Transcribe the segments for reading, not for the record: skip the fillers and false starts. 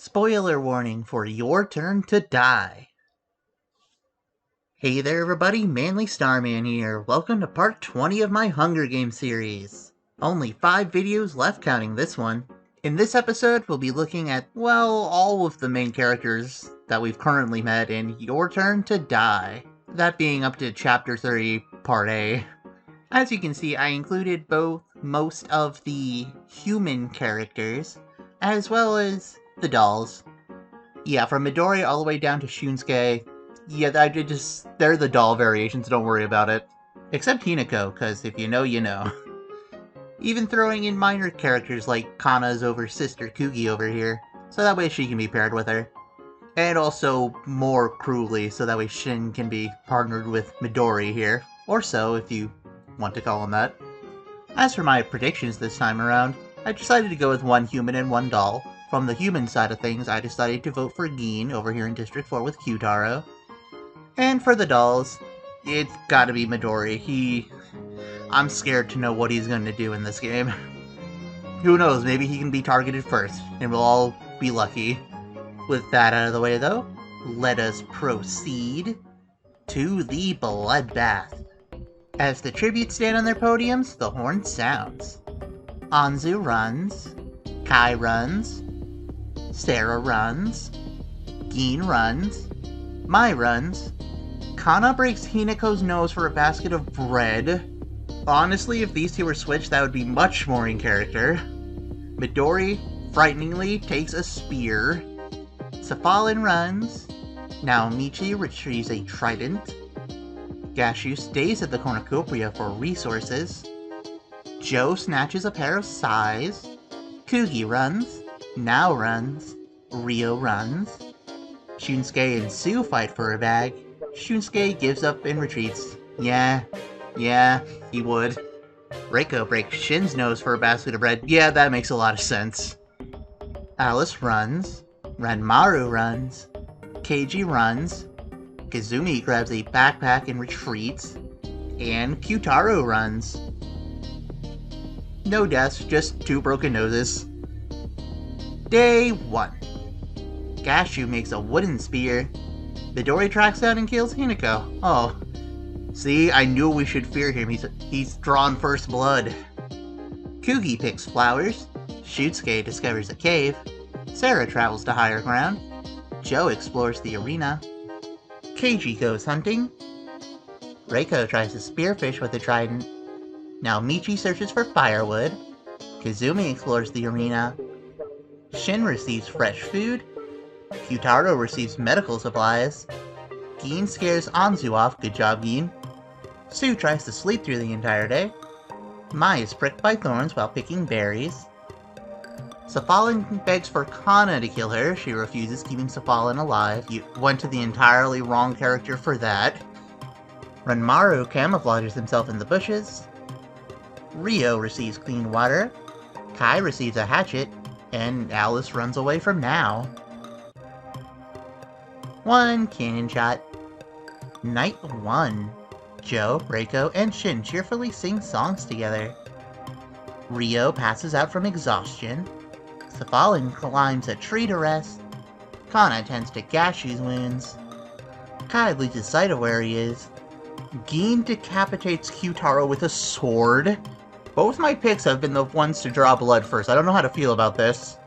Spoiler warning for Your Turn to Die. Hey there everybody, Manly Starman here. Welcome to part 20 of my Hunger Games series. Only 5 videos left counting this one. In this episode, we'll be looking at, well, all of the main characters that we've currently met in Your Turn to Die. That being up to Chapter 30, Part A. As you can see, I included most of the human characters, as well as the dolls. Yeah, from Midori all the way down to Shunsuke. Yeah, they're the doll variations, don't worry about it. Except Hinako, because if you know, you know. Even throwing in minor characters like Kana's sister Kugi over here, so that way she can be paired with her. And also more cruelly, so that way Shin can be partnered with Midori here. Or so, if you want to call him that. As for my predictions this time around, I decided to go with one human and one doll. From the human side of things, I decided to vote for Gin over here in District 4 with Kyutaro. And for the dolls, it's gotta be Midori. I'm scared to know what he's gonna do in this game. Who knows, maybe he can be targeted first, and we'll all be lucky. With that out of the way though, let us proceed to the bloodbath. As the tributes stand on their podiums, the horn sounds. Anzu runs, Kai runs, Sarah runs, Gin runs, Mai runs, Kana breaks Hinako's nose for a basket of bread. Honestly, if these two were switched, that would be much more in character. Midori, frighteningly, takes a spear. Safalin runs. Naomichi retrieves a trident. Gashu stays at the cornucopia for resources. Joe snatches a pair of sais. Kugi runs. Nao runs. Ryo runs. Shunsuke and Sue fight for a bag. Shunsuke gives up and retreats. Yeah, he would. Reiko breaks Shin's nose for a basket of bread. Yeah, that makes a lot of sense. Alice runs. Ranmaru runs. Keiji runs. Kazumi grabs a backpack and retreats. And Kyutaro runs. No deaths, just 2 broken noses. Day 1. Gashu makes a wooden spear. Midori tracks down and kills Hinako. Oh. See, I knew we should fear him. He's drawn first blood. Kugi picks flowers. Shunsuke discovers a cave. Sarah travels to higher ground. Joe explores the arena. Keiji goes hunting. Reiko tries to spearfish with a trident. Naomichi searches for firewood. Kazumi explores the arena. Shin receives fresh food. Kyutaro receives medical supplies. Gin scares Anzu off, good job Gin. Sue tries to sleep through the entire day. Mai is pricked by thorns while picking berries. Safalin begs for Kana to kill her. She refuses, keeping Safalin alive. You went to the entirely wrong character for that. Ranmaru camouflages himself in the bushes. Ryo receives clean water. Kai receives a hatchet. And Alice runs away from Nao. 1 cannon shot. Night 1. Joe, Reiko, and Shin cheerfully sing songs together. Ryo passes out from exhaustion. Safalin climbs a tree to rest. Kana tends to Gashu's wounds. Kai loses sight of where he is. Gin decapitates Kyutaro with a sword. Both my picks have been the ones to draw blood first. I don't know how to feel about this.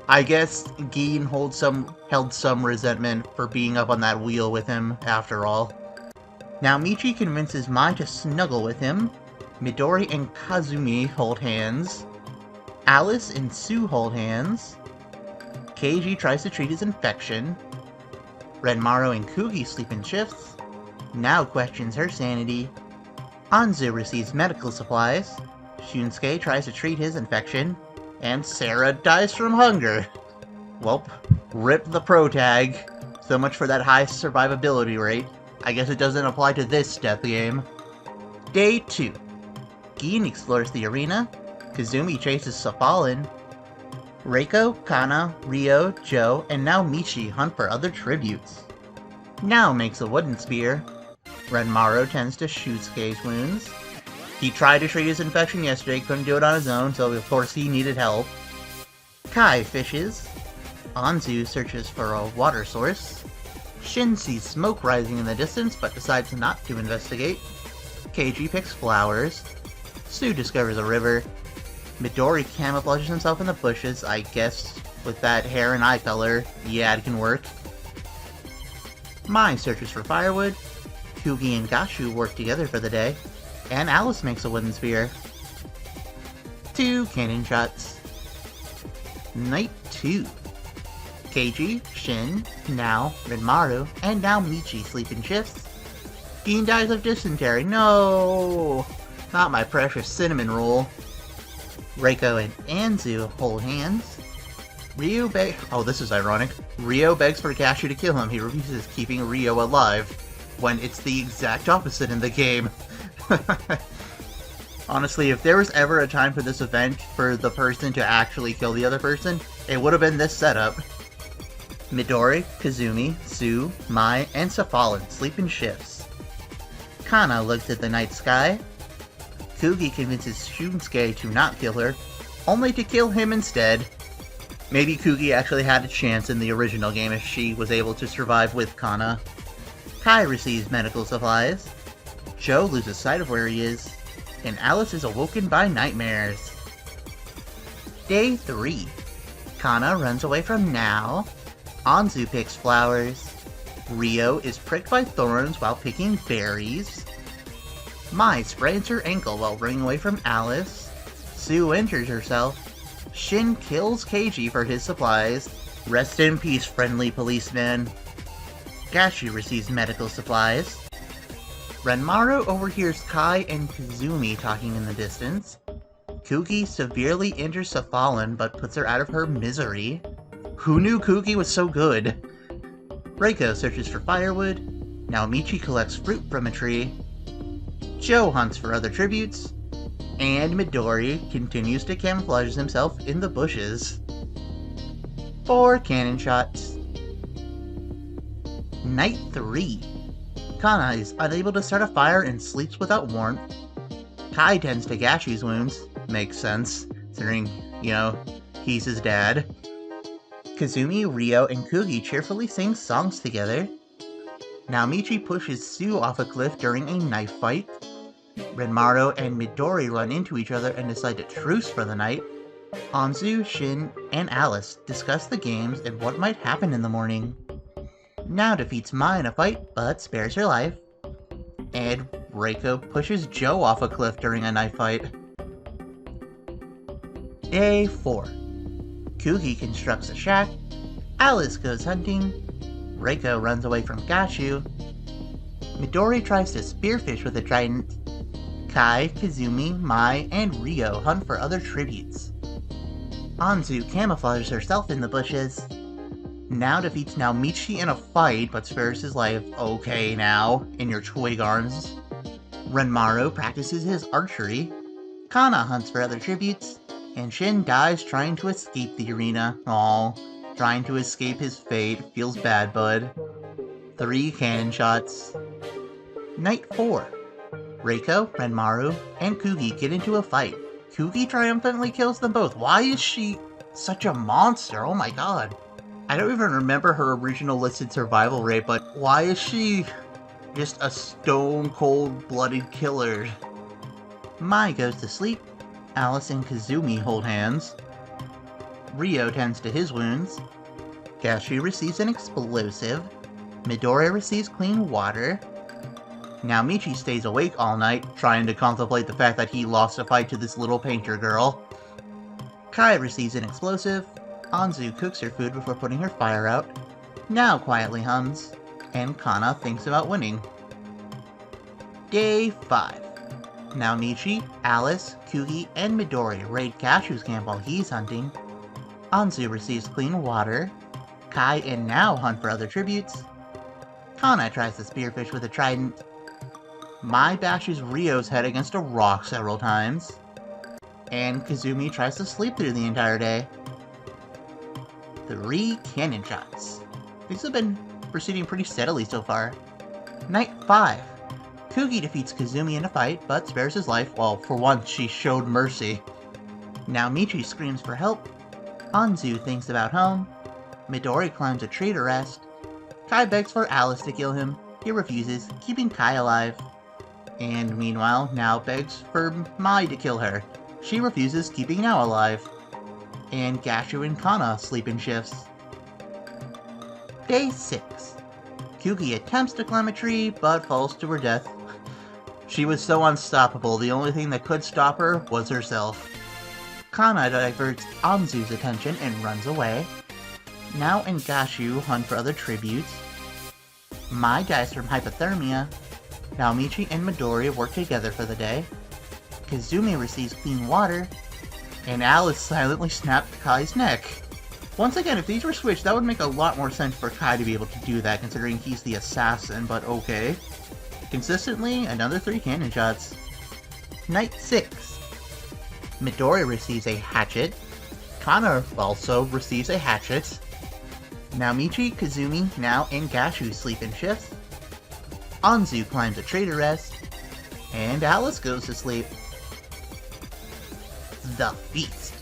I guess Gin held some resentment for being up on that wheel with him, after all. Now Michi convinces Mai to snuggle with him. Midori and Kazumi hold hands. Alice and Sue hold hands. Keiji tries to treat his infection. Ranmaru and Kugi sleep in shifts. Nao questions her sanity. Anzu receives medical supplies. Shunsuke tries to treat his infection. And Sarah dies from hunger. Welp, rip the pro tag. So much for that high survivability rate. I guess it doesn't apply to this death game. Day 2. Gin explores the arena. Kazumi chases Safalin. Reiko, Kana, Ryo, Joe, and now Michi hunt for other tributes. Nao makes a wooden spear. Ranmaru tends to Shunsuke's wounds. He tried to treat his infection yesterday, couldn't do it on his own, so of course he needed help. Kai fishes. Anzu searches for a water source. Shin sees smoke rising in the distance but decides not to investigate. Keiji picks flowers. Sue discovers a river. Midori camouflages himself in the bushes. I guess with that hair and eye color, yeah, it can work. Mai searches for firewood. Kugi and Gashu work together for the day. And Alice makes a wooden spear. 2 cannon shots. Night 2. Keiji, Shin, now Rinmaru, and now Michi sleep in shifts. Gin dies of dysentery. No! Not my precious cinnamon roll. Reiko and Anzu hold hands. Ryo begs... Oh, this is ironic. Ryo begs for Gashu to kill him. He refuses, keeping Ryo alive, when it's the exact opposite in the game. Honestly, if there was ever a time for this event for the person to actually kill the other person, it would have been this setup. Midori, Kazumi, Sue, Mai, and Safalin sleep in shifts. Kana looks at the night sky. Kugi convinces Shunsuke to not kill her, only to kill him instead. Maybe Kugi actually had a chance in the original game if she was able to survive with Kana. Kai receives medical supplies. Joe loses sight of where he is, and Alice is awoken by nightmares. Day 3. Kana runs away from Now. Anzu picks flowers. Ryo is pricked by thorns while picking berries. Mai sprains her ankle while running away from Alice. Sue injures herself. Shin kills Keiji for his supplies. Rest in peace, friendly policeman. Gashu receives medical supplies. Renmaru overhears Kai and Kazumi talking in the distance. Kugi severely injures Safalin but puts her out of her misery. Who knew Kugi was so good? Reiko searches for firewood. Naomichi collects fruit from a tree. Joe hunts for other tributes. And Midori continues to camouflage himself in the bushes. 4 cannon shots. Night 3. Kana is unable to start a fire and sleeps without warmth. Kai tends to Gashu's wounds. Makes sense, considering, he's his dad. Kazumi, Ryo, and Kugi cheerfully sing songs together. Naomichi pushes Sue off a cliff during a knife fight. Renmaru and Midori run into each other and decide to truce for the night. Anzu, Shin, and Alice discuss the games and what might happen in the morning. Now defeats Mai in a fight, but spares her life. And Reiko pushes Joe off a cliff during a knife fight. Day 4. Kugi constructs a shack. Alice goes hunting. Reiko runs away from Gashu. Midori tries to spearfish with a trident. Kai, Kazumi, Mai, and Ryo hunt for other tributes. Anzu camouflages herself in the bushes. Now defeats Naomichi in a fight, but spares his life. Okay, now, in your twig arms. Renmaru practices his archery. Kana hunts for other tributes. And Shin dies trying to escape the arena. Aww, trying to escape his fate. Feels bad, bud. 3 cannon shots. Night 4. Reiko, Renmaru, and Kugi get into a fight. Kugi triumphantly kills them both. Why is she such a monster? Oh my god. I don't even remember her original listed survival rate, but why is she just a stone-cold-blooded killer? Mai goes to sleep. Alice and Kazumi hold hands. Ryo tends to his wounds. Gashu receives an explosive. Midori receives clean water. Naomichi stays awake all night, trying to contemplate the fact that he lost a fight to this little painter girl. Kai receives an explosive. Anzu cooks her food before putting her fire out. Now quietly hums. And Kana thinks about winning. Day 5. Naomichi, Alice, Kugi, and Midori raid Gashu's camp while he's hunting. Anzu receives clean water. Kai and Now hunt for other tributes. Kana tries to spearfish with a trident. Mai bashes Ryo's head against a rock several times. And Kazumi tries to sleep through the entire day. 3 cannon shots. These have been proceeding pretty steadily so far. Night 5. Kugi defeats Kazumi in a fight, but spares his life. Well, for once, she showed mercy. Naomichi screams for help. Anzu thinks about home. Midori climbs a tree to rest. Kai begs for Alice to kill him. He refuses, keeping Kai alive. And meanwhile, Nao begs for Mai to kill her. She refuses, keeping Nao alive. And Gashu and Kana sleep in shifts. Day 6. Kuki attempts to climb a tree, but falls to her death. She was so unstoppable, the only thing that could stop her was herself. Kana diverts Anzu's attention and runs away. Nao and Gashu hunt for other tributes. Mai dies from hypothermia. Naomichi and Midori work together for the day. Kazumi receives clean water. And Alice silently snapped Kai's neck. Once again, if these were switched, that would make a lot more sense for Kai to be able to do that, considering he's the assassin, but okay. Consistently, another 3 cannon shots. Night 6. Midori receives a hatchet. Kana also receives a hatchet. Naomichi, Kazumi, Nao, and Gashu sleep in shifts. Anzu climbs a tree to rest. And Alice goes to sleep. The feast.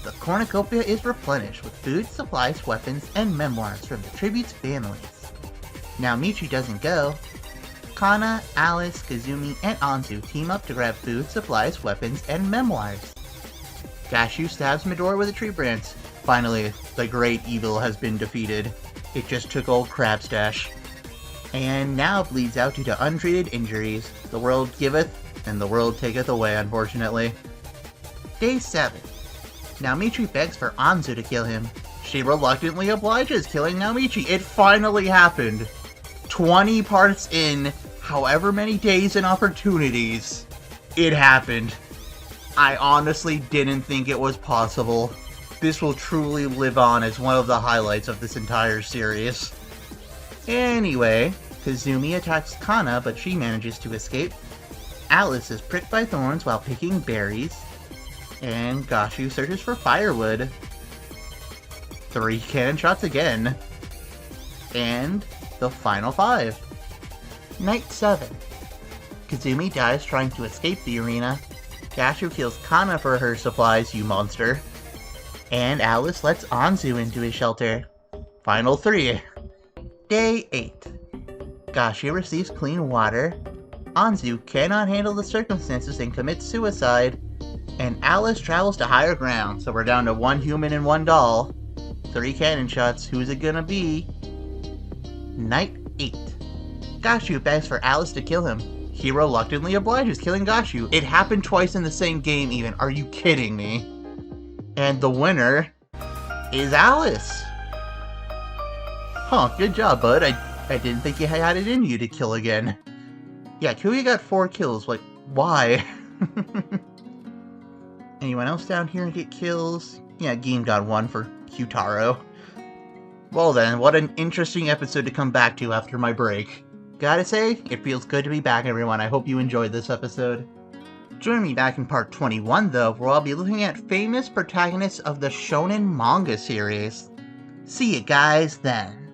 The cornucopia is replenished with food, supplies, weapons, and memoirs from the tribute's families. Naomichi doesn't go. Kana, Alice, Kazumi, and Anzu team up to grab food, supplies, weapons, and memoirs. Gashu stabs Midori with a tree branch. Finally, the great evil has been defeated. It just took old Crabstash. And now bleeds out due to untreated injuries. The world giveth, and the world taketh away, unfortunately. Day 7. Naomichi begs for Anzu to kill him. She reluctantly obliges, killing Naomichi. It finally happened. 20 parts in, however many days and opportunities, it happened. I honestly didn't think it was possible. This will truly live on as one of the highlights of this entire series. Anyway, Kazumi attacks Kana, but she manages to escape. Alice is pricked by thorns while picking berries. And Gashu searches for firewood. 3 cannon shots again. And the final 5. Night 7. Kazumi dies trying to escape the arena. Gashu kills Kana for her supplies, you monster. And Alice lets Anzu into his shelter. Final 3. Day 8. Gashu receives clean water. Anzu cannot handle the circumstances and commits suicide. And Alice travels to higher ground, so we're down to 1 human and 1 doll. 3 cannon shots, who's it gonna be? Night 8. Gashu begs for Alice to kill him. He reluctantly obliges, killing Gashu. It happened twice in the same game even, are you kidding me? And the winner is Alice! Huh, good job, bud. I didn't think you had it in you to kill again. Yeah, Kuya got 4 kills, like, why? Anyone else down here get kills? Yeah, Gin got 1 for Kyutaro. Well then, what an interesting episode to come back to after my break. Gotta say, it feels good to be back, everyone. I hope you enjoyed this episode. Join me back in part 21, though, where I'll be looking at famous protagonists of the shonen manga series. See you guys then.